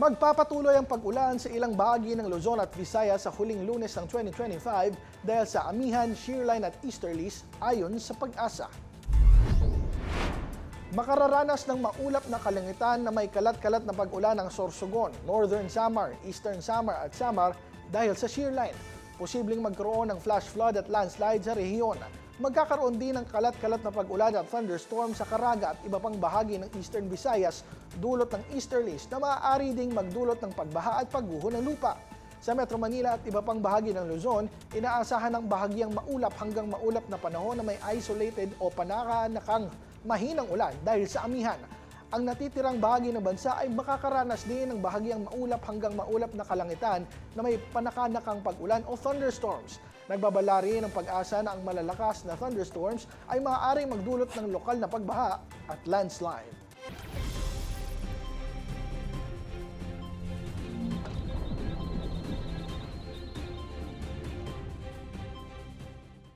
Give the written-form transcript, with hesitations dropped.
Magpapatuloy ang pag-ulan sa ilang bahagi ng Luzon at Visayas sa huling Lunes ng 2025 dahil sa amihan, shearline at easterlies ayon sa Pag-asa. Makararanas ng maulap na kalangitan na may kalat-kalat na pag-ulan ng Sorsogon, Northern Samar, Eastern Samar at Samar dahil sa shearline. Posibleng magkaroon ng flash flood at landslide sa rehiyon. Magkakaroon din ng kalat-kalat na pag-ulan at thunderstorm sa Caraga at iba pang bahagi ng Eastern Visayas dulot ng easterlies na maaari ding magdulot ng pagbaha at pagguho ng lupa. Sa Metro Manila at iba pang bahagi ng Luzon, inaasahan ng bahagyang maulap hanggang maulap na panahon na may isolated o panakanakang mahinang ulan dahil sa amihan. Ang natitirang bahagi ng bansa ay makakaranas din ng bahagyang maulap hanggang maulap na kalangitan na may panakanakang pag-ulan o thunderstorms. Nagbabala rin ng Pag-asa na ang malalakas na thunderstorms ay maaaring magdulot ng lokal na pagbaha at landslide.